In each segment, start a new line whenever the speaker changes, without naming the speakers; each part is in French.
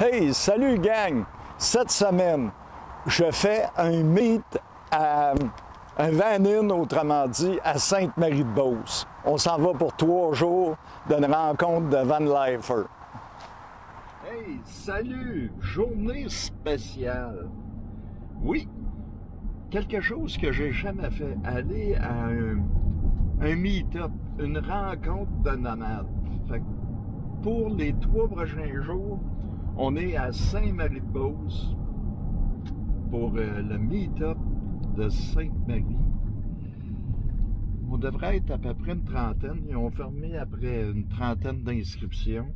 Hey, salut gang! Cette semaine, je fais un meet à un van-in, autrement dit, à Sainte-Marie-de-Beauce. On s'en va pour 3 jours d'une rencontre de van lifer. Hey, salut! Journée spéciale. Oui, quelque chose que j'ai jamais fait. Aller à un meet-up, une rencontre de nomades. Fait que pour les 3 prochains jours, on est à Sainte-Marie-de-Beauce pour le meet-up de Sainte-Marie. On devrait être à peu près une trentaine. Ils ont fermé après une trentaine d'inscriptions.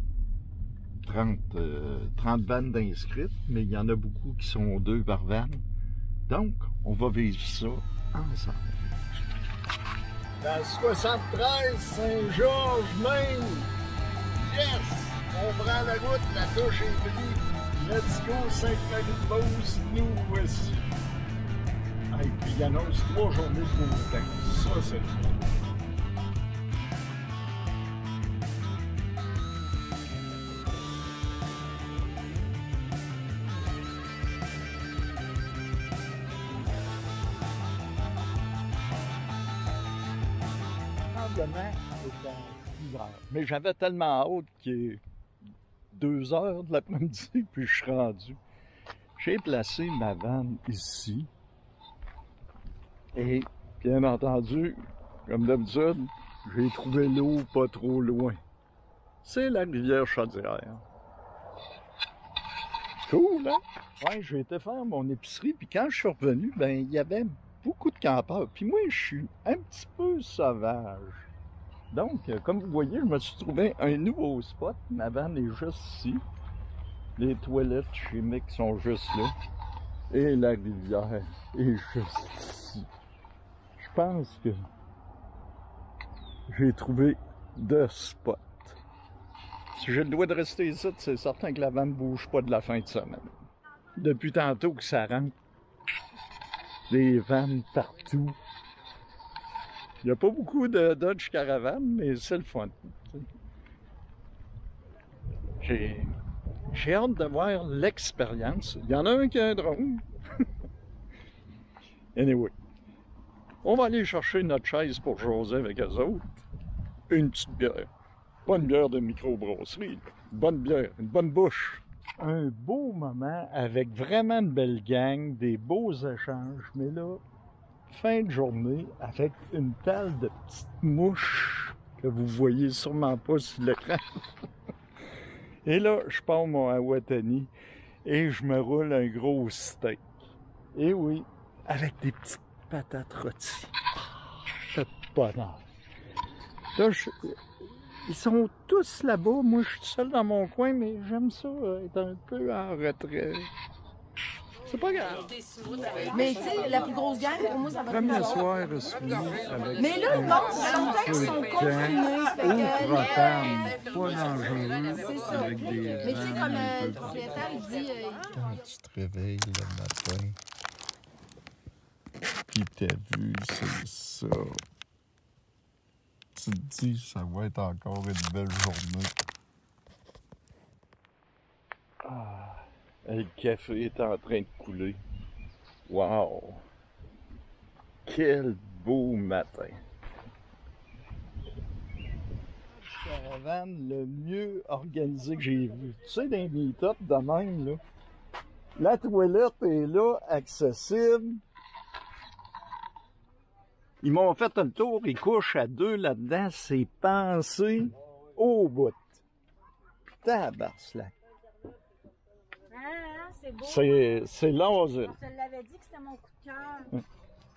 30 vannes d'inscrits, mais il y en a beaucoup qui sont 2 par van. Donc, on va vivre ça ensemble. Dans 73, Saint-Georges, Maine. Yes! On prend la route, la touche est prise. Let's go, Sainte-Marie-de-Beauce, nous voici. Et puis il annonce 3 journées de beau temps. Ça, c'est le fun. Probablement, c'est à 6 heures. Mais j'avais tellement hâte qu'il est 2 heures de l'après-midi, puis je suis rendu. J'ai placé ma vanne ici. Et, bien entendu, comme d'habitude, j'ai trouvé l'eau pas trop loin. C'est la rivière Chaudière. Cool, hein? Ouais, j'ai été faire mon épicerie, puis quand je suis revenu, ben, il y avait beaucoup de campeurs. Puis moi, je suis un petit peu sauvage. Donc, comme vous voyez, je me suis trouvé un nouveau spot. Ma vanne est juste ici. Les toilettes chimiques sont juste là. Et la rivière est juste ici. Je pense que j'ai trouvé 2 spots. Si j'ai le droit de rester ici, c'est certain que la vanne ne bouge pas de la fin de semaine. Depuis tantôt que ça rentre. Des vannes partout. Il n'y a pas beaucoup de Dodge Caravan, mais c'est le fun. J'ai hâte de voir l'expérience. Il y en a un qui a un drone. Anyway, on va aller chercher notre chaise pour jaser avec eux autres. Une petite bière. Pas une bière de microbrasserie. Une bonne bière, une bonne bouche. Un beau moment avec vraiment une belle gang, des beaux échanges. Mais là, fin de journée avec une talle de petites mouches que vous voyez sûrement pas sur l'écran. Et là, je pars mon Awatani et je me roule un gros steak. Et oui, avec des petites patates rôties. C'est bonheur. Là, ils sont tous là-bas. Moi, je suis seul dans mon coin, mais j'aime ça, être un peu en retrait. C'est pas grave.
Mais tu sais, la plus grosse gang, pour moi, ça va être
Premier soir, avec
mais là, le monde, ça fait longtemps qu'ils sont confinés.
pas dangereux.
C'est ça.
Avec des
Mais tu sais, comme le propriétaire, il dit...
Quand tu te réveilles le matin, puis t'as vu, c'est ça. Tu te dis, ça va être encore une belle journée. Ah, le café est en train de couler. Wow! Quel beau matin! Caravane le mieux organisé que j'ai vu. Tu sais, dans les meet-up de même, là, la toilette est là, accessible. Ils m'ont fait un tour, ils couchent à 2 là-dedans, c'est pensé au bout. Tabarcelac.
Ah, c'est beau.
C'est l'asile.
Je te l'avais dit que c'était mon coup de cœur.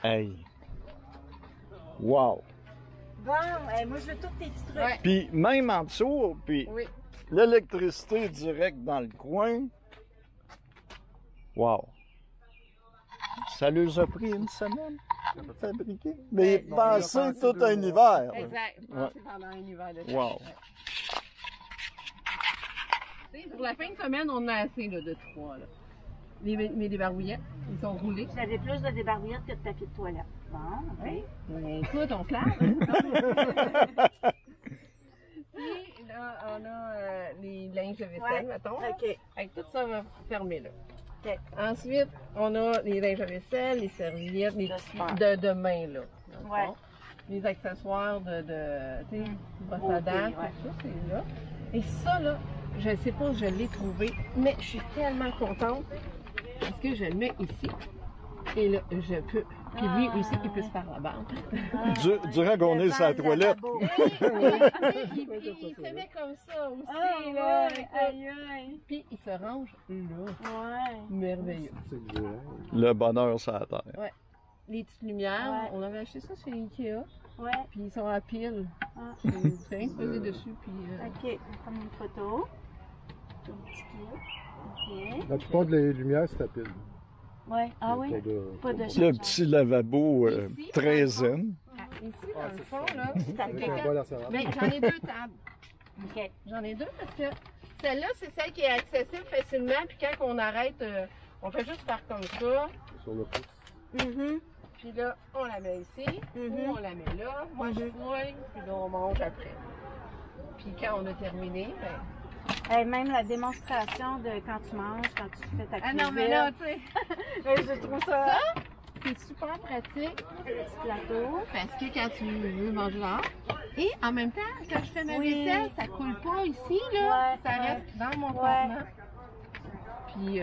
Hey! Wow!
Bon, moi je veux tous tes petits trucs.
Ouais.
Puis même en dessous, puis
Oui.
l'électricité directe dans le coin. Wow! Ça leur a pris une semaine à fabriquer. Mais pensez tout un hiver.
Exact.
Ouais.
C'est pendant un hiver de
Wow!
Pour la fin de semaine, on a assez là, de 3. Là. Mes débarbouillettes, ils sont roulés.
J'avais plus de débarbouillettes que de papier de toilette. Bon, ok.
Mais écoute, on se lave. Ici, là, on a les linges de vaisselle,
Ouais.
mettons.
OK.
Avec tout ça, on va fermer là.
OK.
Ensuite, on a les linges à vaisselle, les serviettes, les de main, là. dans le
Ouais.
fond. Les accessoires tu sais, brosse à dents,
ouais.
tout ça, c'est là. Et ça, là, je ne sais pas où je l'ai trouvé, mais je suis tellement contente parce que je le mets ici. Et là, je peux. Puis lui aussi, il peut se faire la barbe.
Durant qu'on est sur la toilette.
Il se met comme ça aussi,
Ah,
là.
ouais, aïe, aïe.
Puis il se range là.
Ouais.
Merveilleux.
Le bonheur sur la terre.
Les petites lumières,
Ouais.
on avait acheté ça chez Ikea.
Ouais.
Puis ils sont à pile.
Ah.
Tu fais rien que poser dessus. Puis,
OK. On va prendre une photo. Un petit kit. OK.
La plupart des lumières, c'est à pile.
Ouais. Ah oui? Pas de
Le
chargeur.
petit lavabo
Ici,
très zen.
ici, dans le fond, là,
Avec un bol à salade.
ben, j'en ai deux tables.
OK.
J'en ai deux parce que celle-là, c'est celle qui est accessible facilement. Puis quand on arrête, on peut juste faire comme ça.
Sur le pouce.
Mhm.
Puis là, on la met ici.
Mhm.
Ou on la met là. Moi, je fouille. Puis là, on mange après. Puis quand on a terminé, ben...
Hey, même la démonstration de quand tu manges, quand tu fais ta
Ah
cuisine.
non, mais là, tu sais...
Je trouve ça...
C'est super pratique
Petit plateau.
parce que quand tu veux manger dehors, et en même temps, quand je fais ma
Oui.
vaisselle, ça coule pas ici, là.
Ouais,
Ça
ouais.
reste dans mon
Ouais.
contenant. Puis,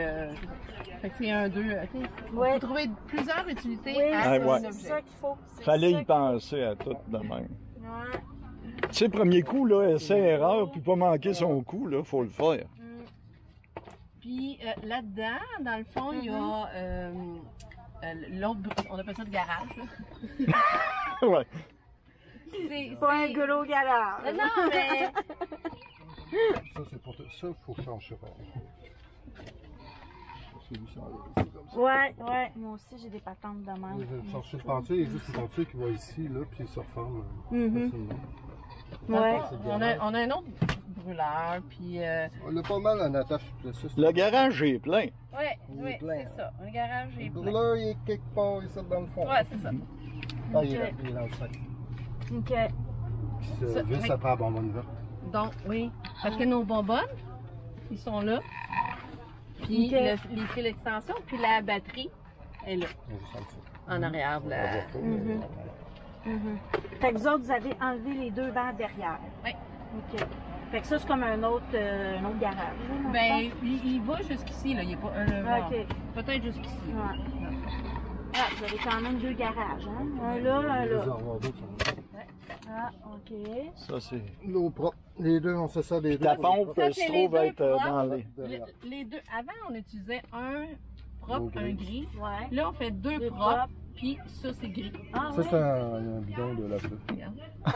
fait que c'est un, deux, tu sais, on
Ouais.
peut trouver plusieurs utilités
Oui,
à
Ah,
un
ouais.
objet.
c'est ça qu'il faut. C'est
Fallait
ça
y penser à tout de même.
Ouais.
Tu sais, premier coup, là, essai-erreur, puis pas manquer son coup, là, faut le faire.
Puis là-dedans, dans le fond, il y a l'autre, on appelle ça le garage. Là.
Ouais.
C'est
Pas un gros garage.
Non, mais
Ça, c'est pour ça, il faut changer. C'est comme ça.
Ouais. Moi aussi, j'ai des patentes de même.
Le chercher le peinture, il existe une peinture qui va ici, là, puis il se reforme
Mhm.
facilement.
Ouais.
on a un autre brûleur, puis
On a pas mal en attache de ça.
Le garage est plein.
Il est plein,
c'est ça. Un garage est
Le
plein.
brûleur, il est quelque part ici dans le fond.
Ouais, c'est ça.
Ah, il est dans le sac.
OK.
Puis
Ça,
ça visse
oui.
après la bonbonne verte.
Donc, oui, parce que nos bonbonnes, ils sont là. Puis
Ok.
les fils d'extension, puis la batterie est là,
On va juste en dessous.
en arrière de
On
la...
va pas,
Mhm. Fait que vous autres, vous avez enlevé les deux bancs derrière.
Oui.
OK. Fait que ça, c'est comme un autre garage. là, dans le
Ben, il va jusqu'ici, là. Il n'est pas un
fond. OK.
Peut-être jusqu'ici.
Ouais. Ah, vous avez quand même deux garages, hein? Un là, un
Les
là.
armoires d'eau sont
Ah, OK.
Ça, c'est...
l'eau propre. Les deux, on se sert des deux.
Ta pompe,
Ça,
elle
c'est
se
les
trouve
deux
être
propres.
dans les...
Derrière.
Les deux, avant, on utilisait un propre,
L'eau
un
gris.
gris.
Ouais.
Là, on fait deux
Deux
propres,
propres.
puis ça, c'est gris.
Ah,
Ça,
ouais.
c'est un bidon de la feu.
Regarde.
Ah,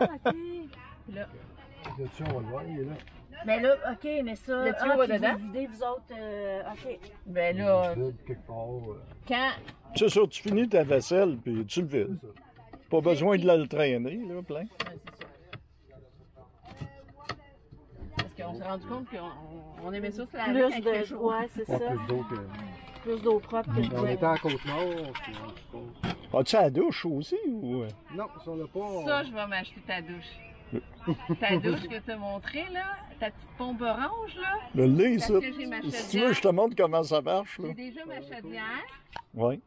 OK.
Puis là,
Le tuyau, on va le voir, il est là.
Mais là, OK, mais ça.
Le tuyau va
puis
dedans?
Vous videz, vous autres. OK.
ben là,
Il vide quelque part.
quand...
C'est sûr, tu finis ta vaisselle, puis tu le vides.
C'est ça.
Pas besoin de le traîner, là, plein.
Ouais, c'est ça. Parce qu'on s'est rendu compte qu'on aimait ça, c'est la
Plus
avec le
de.
chaud.
Ouais, c'est
Pas
ça.
plus d'eau que.
Plus d'eau propre que
On
de.
était à Côte-Nord, puis on se
As-tu la douche aussi, ou...
Non, si on n'a pas.
Ça, je vais m'acheter ta douche. Ta douche que tu as montrée, là, ta petite pompe orange, là.
Le lait,
Parce
ça.
que j'ai ma
Si tu veux,
chaudière.
je te montre comment ça marche, là.
J'ai déjà ma chaudière.
Oui.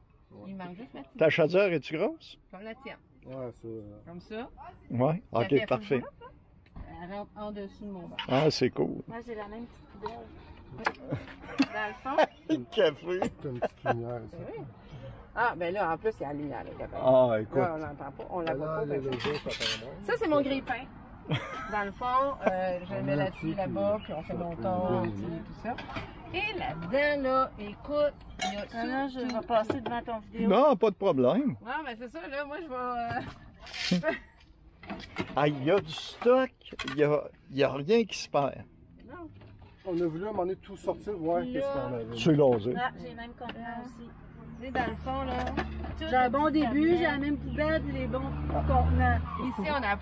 Il manque juste ma petite,
Ta chaudière, est-tu grosse?
comme la tienne.
Ouais, ça.
Comme ça.
Oui.
Ça fait
OK, parfait.
Elle rentre en dessous de mon banc.
Ah, c'est cool.
Moi, j'ai la même petite poubelle.
Dans le fond.
Le café.
C'est une petite lumière, ça.
Oui. Ah, ben là, en plus, il y a la lumière, là, capable.
Ah, écoute.
Là, on l'entend pas, on la voit pas.
Là,
ben,
le jour, ça fait moins.
Ça, c'est mon grille-pain. Dans le fond, je le mets là-dessus, là-bas, puis on fait mon ton, puis tout ça. Et là-dedans, là, écoute, il y a
Ah, là, je
tout.
vais passer devant ton vidéo.
Non, pas de problème.
Non, mais c'est ça, là, moi, je vais...
Ah, il y a du stock. Il y a rien qui se perd.
Non.
On a voulu à un moment donné tout sortir, voir qu'est-ce qu'on avait.
C'est l'osé.
Ah, j'ai le même contenant aussi.
Tu sais, dans le fond, là...
J'ai un bon début, j'ai la même poubelle, puis les bons contenants.
Ici, on a la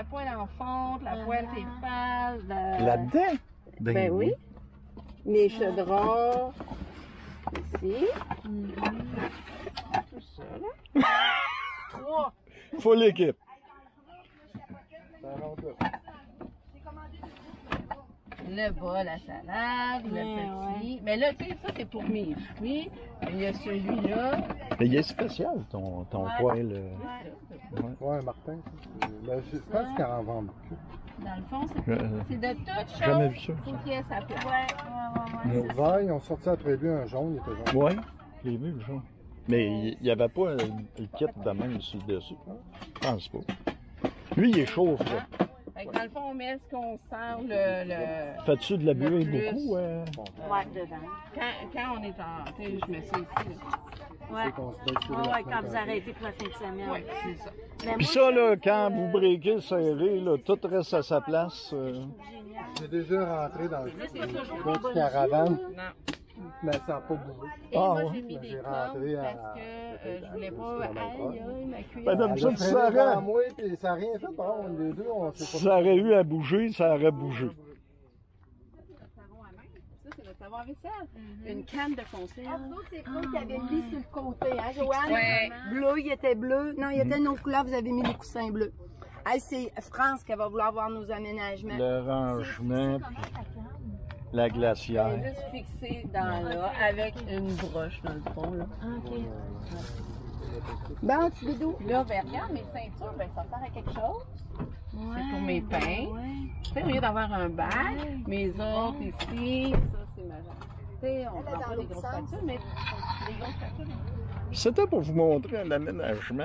poêle en fonte, la poêle Tefal,
Là-dedans?
Ben oui. Les chaudrons. Ici. Tout ça, là. 3.
Faut l'équipe.
Ça rentre là.
le bol à salade, le petit. Mais là, tu sais, ça, c'est pour mes fruits. Il y a celui-là.
Mais il est spécial, ton poêle.
Ouais, Martin. Ben, je pense qu'il en vend beaucoup.
Dans le fond, c'est de toute
jamais vu
chose.
ça.
Faut qu'il y ait sa place.
Le vert, ils ont sorti après lui un jaune, il était jaune.
Ouais, je l'ai vu, le jaune. Mais il n'y avait pas le kit de même sur le dessus. Je pense pas. Lui, il est chaud, frère.
Fait que dans le fond, on met ce qu'on sent le...
Fais-tu de la buée
plus.
beaucoup?
Ouais, dedans.
Quand on est en... Tu sais, je mets ça ici.
Ouais.
C'est considéré sur la
Ouais,
fin
quand vous
de-
arrêtez pour la fin de semaine.
Oui, c'est ça.
Mais
Puis
moi,
ça, là, quand vous breakez serré, là, tout reste à sa place.
J'ai déjà rentré dans le
c'est toujours
petit
des bonnes
caravane,
Non.
mais ça n'a pas bougé.
Et
Ah,
moi,
ouais.
j'ai mis des
J'ai
cordes
rentré à-
parce que je voulais pas... Aïe, ma cuillère.
Ben, d'habitude,
Elle a
ça
traîné
aurait-
devant moi, puis ça n'a rien fait. Bon, les deux, on
Si
s'est pas...
ça aurait eu à bouger, ça aurait bougé.
Savon à main. Ça, c'est notre savon à vaisselle. Une canne de conserve.
Nous, c'est Claude qui avait mis sur le côté, hein, Joanne?
Ouais.
Bleu, il était bleu. Non, il était nos couleurs, vous avez mis les coussins bleus. Hey, c'est France qui va vouloir voir nos aménagements.
Le rangement, puis la glacière.
Elle est juste fixée dans là, avec une broche dans le fond. Là.
Bon, tu bidou.
Puis là, ben, regarde, mes ceintures, ben, ça sert à quelque chose. C'est pour mes pains. Tu sais, au lieu d'avoir un bac, mes autres ici, ça, c'est ma jambe. Tu sais, on prend pas des grosses factures, mais des grosses factures.
C'était pour vous montrer un aménagement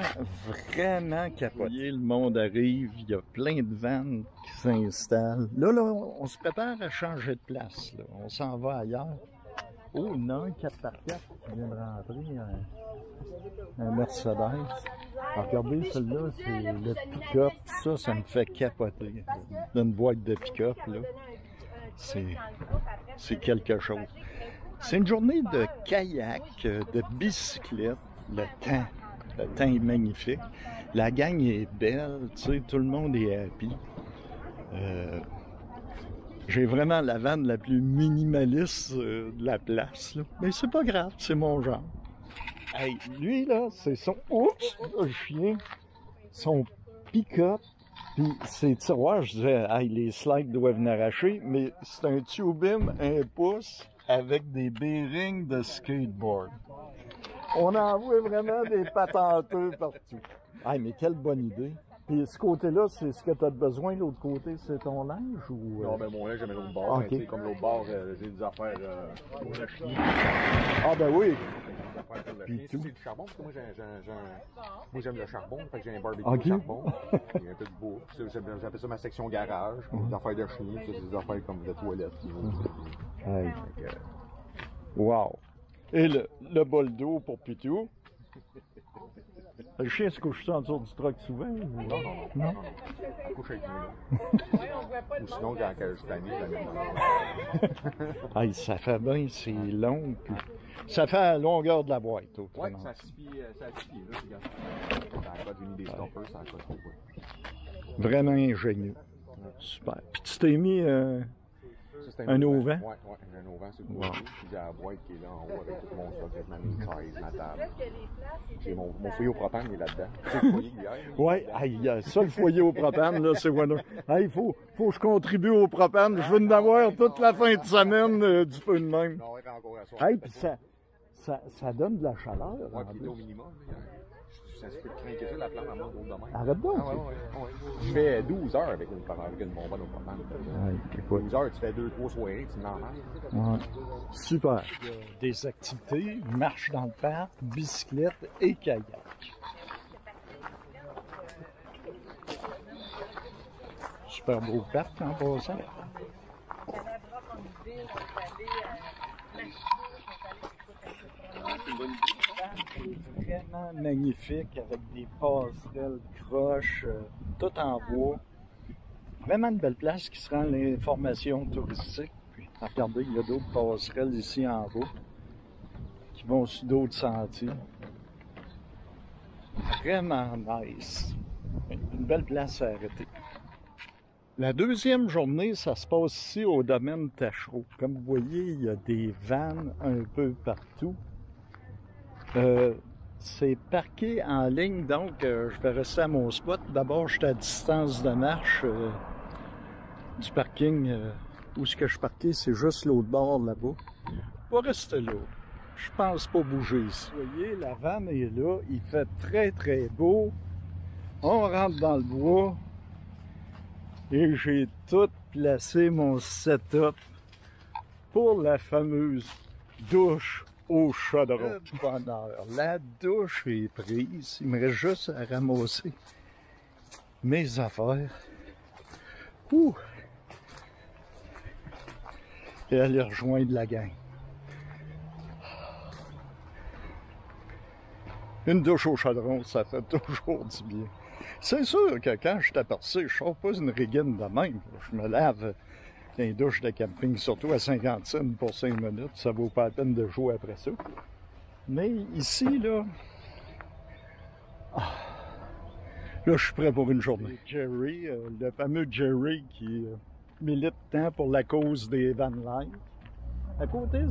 vraiment capoté. Le monde arrive, il y a plein de vannes qui s'installent. Là, on se prépare à changer de place. Là. On s'en va ailleurs. Oh, il y en a un 4x4 qui vient de rentrer, un Mercedes. Alors, regardez, celui-là, c'est le pick-up. Ça me fait capoter. Une boîte de pick-up, là. C'est quelque chose. C'est une journée de kayak, de bicyclette. Le temps est magnifique. La gang est belle, tu sais, tout le monde est happy. J'ai vraiment la vanne la plus minimaliste de la place, là. Mais c'est pas grave, c'est mon genre. Hey, lui, là, c'est son... Oups! Le chien! Son pick-up. Puis ses tiroirs, je disais, hey, les slides doivent venir arracher, mais c'est un tubim 1 pouce avec des bearings de skateboard. On en voit vraiment des patenteux partout. Hey, mais quelle bonne idée! Puis ce côté-là, c'est ce que tu as besoin, l'autre côté, c'est ton linge ou...
Non, ben mon linge, j'aime l'autre bord.
Ok.
Mais, tu sais, comme l'autre bord, j'ai des affaires pour le chien.
Ah ben oui!
Des affaires pour le
Puis
chien.
tout.
C'est du charbon, parce que moi, j'aime le charbon. Fait que j'ai un barbecue
Ok.
au charbon. Il y a un peu de bouffe. J'appelle ça ma section garage. Des affaires de chien. Ça, c'est des affaires comme de toilette.
Hey.
Fait que,
Wow! Et le bol d'eau pour Pitou. Le chien se couche en dessous du truck souvent? Ou... Non?
couche avec nous, là. Ou sinon, quand je suis tanné, je la mets dans
Hey, ça fait bien, c'est long. Puis ça fait la longueur de la boîte,
Ouais,
autrement.
ça a 6 pieds, là, regarde. Ça a j'ai mis des stoppers, ça a pas trop.
Vraiment ingénieux. Super. Puis tu t'es mis...
Ça, c'est
Un auvent?
Ouais, j'ai un auvent sur le côté. Puis j'ai la boîte qui est là en haut avec tout mon stock, avec ma chaise, ma table. J'ai mon foyer au propane, il est là-dedans. C'est le foyer d'hier.
Ouais, hey, ça, le foyer au propane, là, c'est wonderful. Hey, faut que je contribue au propane. Je veux en avoir toute la fin de semaine du peu de même.
Non, ouais, encore à soir.
Hey, puis ça donne de la chaleur.
Ouais,
en
puis il est
plus.
au minimum. Ça se peut craquer ça, la flamme à mode de demain.
Arrête donc.
Ah, ouais. Je fais 12 heures avec une bonbonne au propane.
Ouais, écoute.
12 heures, tu fais 2-3 soirées, tu n'en manges.
Ouais. Super. Des activités, marche dans le parc, bicyclette et kayak. Super beau parc en passant. Vraiment magnifique avec des passerelles croches, tout en bois. Vraiment une belle place qui sera l'information touristique. Puis, regardez, il y a d'autres passerelles ici en bas qui vont sur d'autres sentiers. Vraiment nice. Une belle place à arrêter. La deuxième journée, ça se passe ici au domaine Tachereau. Comme vous voyez, il y a des vannes un peu partout. C'est parqué en ligne, donc je vais rester à mon spot. D'abord, je suis à distance de marche du parking où ce que je parquais, c'est juste l'autre bord là-bas. On va rester là. Je pense pas bouger ici. Vous voyez, la vanne est là. Il fait très, très beau. On rentre dans le bois. Et j'ai tout placé mon setup pour la fameuse douche au chaudron. Bonheur. La douche est prise. Il me reste juste à ramasser mes affaires. Ouh! Et aller rejoindre la gang. Une douche au chaudron, ça fait toujours du bien. C'est sûr que quand je suis aperçu, je sors pas une régine de même. Je me lave dans les douches de camping, surtout à 50 cents pour 5 minutes. Ça vaut pas la peine de jouer après ça. Mais ici, là... Là, je suis prêt pour une journée. Jerry, le fameux Jerry qui milite tant pour la cause des van life. À côté,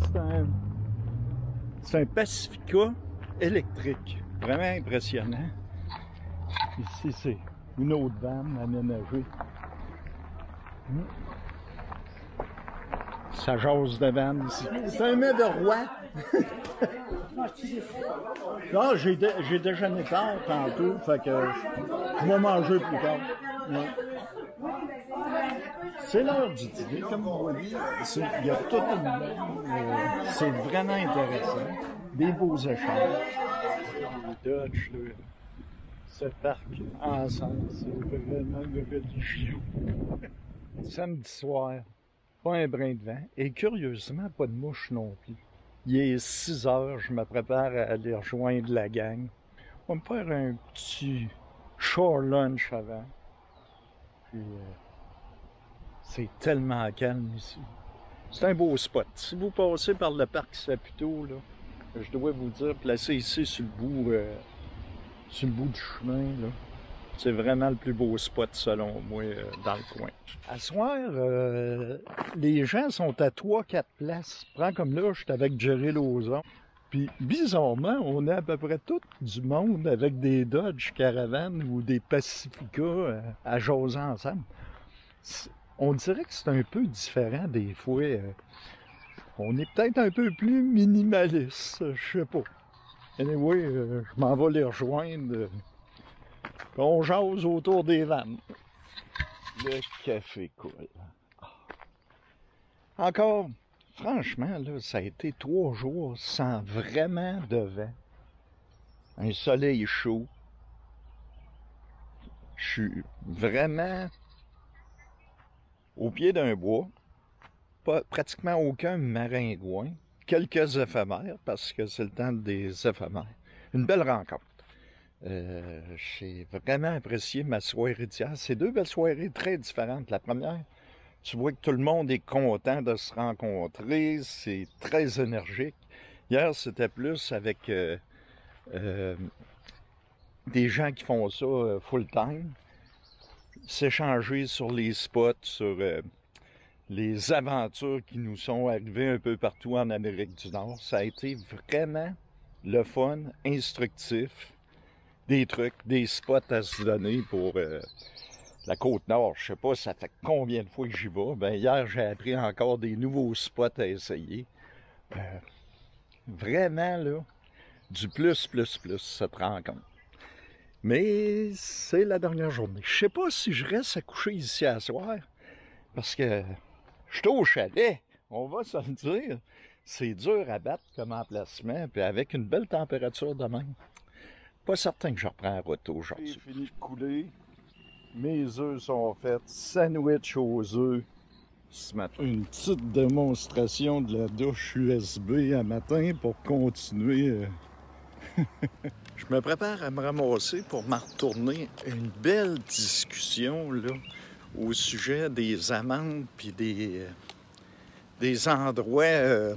c'est un Pacifica électrique. Vraiment impressionnant. Ici, c'est une autre vanne aménagée. Ça jase de vanne ici. C'est un mets de roi. Non, j'ai déjeuné tard tantôt, fait que je vais manger plus tard. Ouais. C'est l'heure du dîner, comme vous voyez. Il y a toute une vanne. C'est vraiment intéressant. Des beaux échanges. Les Dodge, là, se parquent ensemble. C'est vraiment religieux. Samedi soir, pas un brin de vent. Et curieusement, pas de mouche non plus. Il est 6 heures, je me prépare à aller rejoindre la gang. On va me faire un petit short lunch avant. Puis, c'est tellement calme ici. C'est un beau spot. Si vous passez par le parc Saputo, là, je dois vous dire, placé ici sur le bout du chemin, là, c'est vraiment le plus beau spot, selon moi, dans le coin. À soir, les gens sont à 3-4 places. Prends comme là, je suis avec Jerry Lauzon. Puis, bizarrement, on a à peu près tout du monde avec des Dodge Caravan ou des Pacifica à jaser ensemble. On dirait que c'est un peu différent des fois. On est peut-être un peu plus minimaliste, je sais pas. Anyway, je m'en vais les rejoindre. On jase autour des vannes. Le café coule. Encore, franchement, là, ça a été 3 jours sans vraiment de vent. Un soleil chaud. Je suis vraiment au pied d'un bois. Pratiquement aucun maringouin. Quelques éphémères, parce que c'est le temps des éphémères. Une belle rencontre. J'ai vraiment apprécié ma soirée d'hier. C'est 2 belles soirées très différentes. La première, tu vois que tout le monde est content de se rencontrer. C'est très énergique. Hier, c'était plus avec des gens qui font ça full-time. S'échanger sur les spots, sur les aventures qui nous sont arrivées un peu partout en Amérique du Nord. Ça a été vraiment le fun, instructif. Des trucs, des spots à se donner pour la Côte-Nord. Je sais pas, ça fait combien de fois que j'y vais. Ben, hier, j'ai appris encore des nouveaux spots à essayer. Vraiment, là, du plus, cette rencontre. Mais c'est la dernière journée. Je sais pas si je reste à coucher ici à soir, parce que je suis au chalet, on va se le dire. C'est dur à battre comme emplacement, puis avec une belle température de même. Pas certain que je reprends la route aujourd'hui. J'ai fini de couler. Mes œufs sont faits. Sandwich aux œufs ce matin. Une petite démonstration de la douche USB à matin pour continuer. Je me prépare à me ramasser pour m'en retourner. Une belle discussion là, au sujet des amendes puis des endroits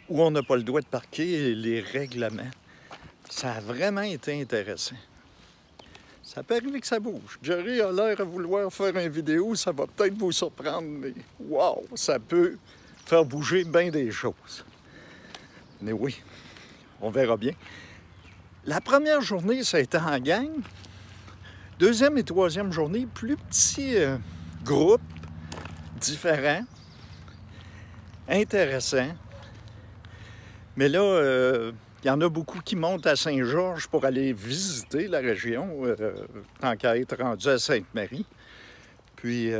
où on n'a pas le droit de parquer, les règlements. Ça a vraiment été intéressant. Ça peut arriver que ça bouge. Jerry a l'air à vouloir faire une vidéo, ça va peut-être vous surprendre, mais wow, ça peut faire bouger bien des choses. Mais oui, on verra bien. La première journée, ça a été en gang. Deuxième et troisième journée, plus petit groupes différents, intéressants. Mais là, il y en a beaucoup qui montent à Saint-Georges pour aller visiter la région, tant qu'à être rendu à Sainte-Marie. Puis,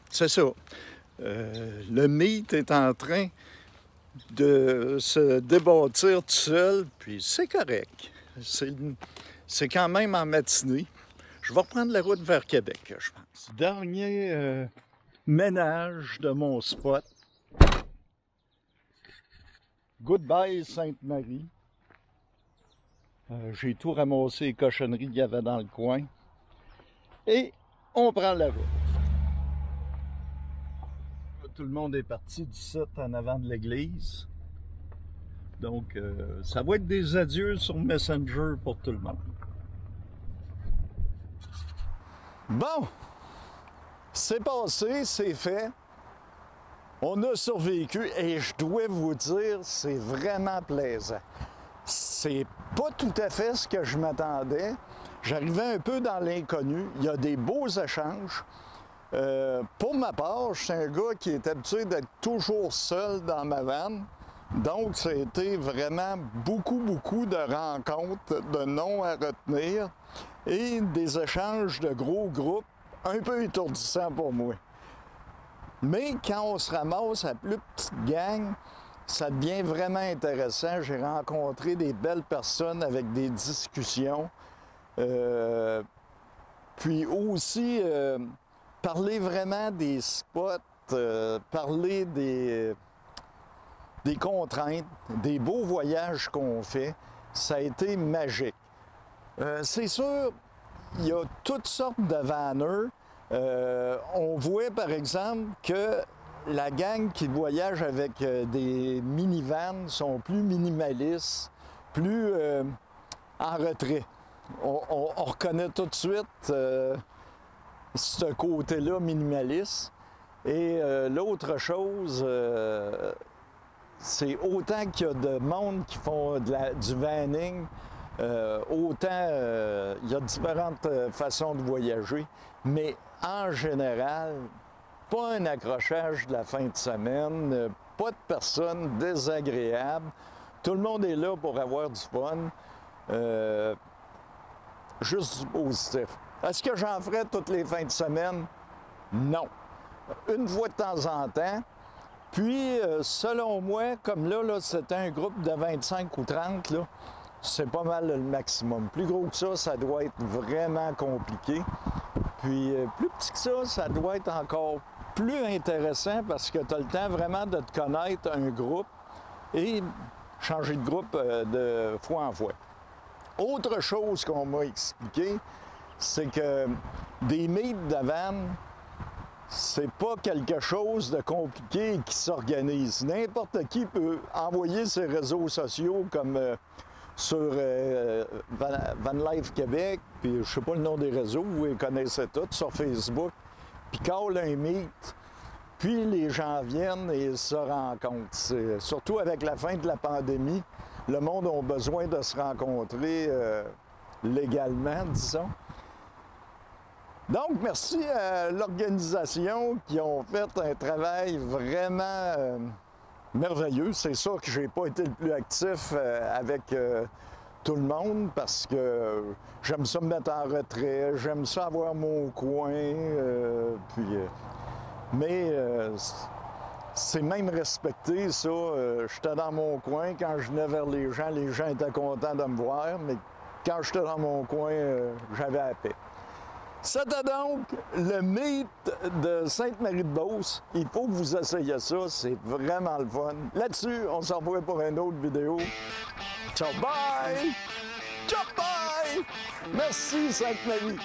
c'est ça. Le mythe est en train de se débâtir tout seul, puis c'est correct. C'est quand même en matinée. Je vais reprendre la route vers Québec, je pense. Dernier ménage de mon spot. Goodbye Sainte-Marie. J'ai tout ramassé les cochonneries qu'il y avait dans le coin. Et on prend la route. Tout le monde est parti du site en avant de l'église. Donc, ça va être des adieux sur Messenger pour tout le monde. Bon, c'est passé, c'est fait. On a survécu et je dois vous dire, c'est vraiment plaisant. C'est pas tout à fait ce que je m'attendais. J'arrivais un peu dans l'inconnu. Il y a des beaux échanges. Pour ma part, je suis un gars qui est habitué d'être toujours seul dans ma vanne. Donc, ça a été vraiment beaucoup de rencontres, de noms à retenir et des échanges de gros groupes un peu étourdissants pour moi. Mais quand on se ramasse à plus petite gang, ça devient vraiment intéressant. J'ai rencontré des belles personnes avec des discussions. Puis aussi, parler vraiment des spots, parler des contraintes, des beaux voyages qu'on fait, ça a été magique. C'est sûr, il y a toutes sortes de vanners. On voit par exemple que la gang qui voyage avec des minivans sont plus minimalistes, plus en retrait. On reconnaît tout de suite ce côté-là minimaliste. Et l'autre chose, c'est autant qu'il y a de monde qui font du vanning, autant il y a différentes façons de voyager, mais en général, pas un accrochage de la fin de semaine, pas de personnes désagréables. Tout le monde est là pour avoir du fun, juste du positif. Est-ce que j'en ferais toutes les fins de semaine? Non. Une fois de temps en temps. Puis, selon moi, comme là c'était un groupe de 25 ou 30, là, c'est pas mal le maximum. Plus gros que ça doit être vraiment compliqué. Puis, plus petit que ça doit être encore plus intéressant parce que tu as le temps vraiment de te connaître un groupe et changer de groupe de fois en fois. Autre chose qu'on m'a expliqué, c'est que des meets de vanne, c'est pas quelque chose de compliqué qui s'organise. N'importe qui peut envoyer ses réseaux sociaux comme sur Van Life Québec, puis je sais pas le nom des réseaux, vous les connaissez tous, sur Facebook, puis call un meet, puis les gens viennent et se rencontrent. Surtout avec la fin de la pandémie, le monde a besoin de se rencontrer légalement, disons. Donc, merci à l'organisation qui ont fait un travail vraiment merveilleux. C'est sûr que j'ai pas été le plus actif avec tout le monde parce que j'aime ça me mettre en retrait, j'aime ça avoir mon coin, mais c'est même respecté, ça. J'étais dans mon coin, quand je venais vers les gens étaient contents de me voir, mais quand j'étais dans mon coin, j'avais la paix. C'était donc le meet de Sainte-Marie-de-Beauce. Il faut que vous essayiez ça, c'est vraiment le fun. Là-dessus, on se revoit pour une autre vidéo. Ciao, bye! Ciao, bye! Merci, Sainte-Marie!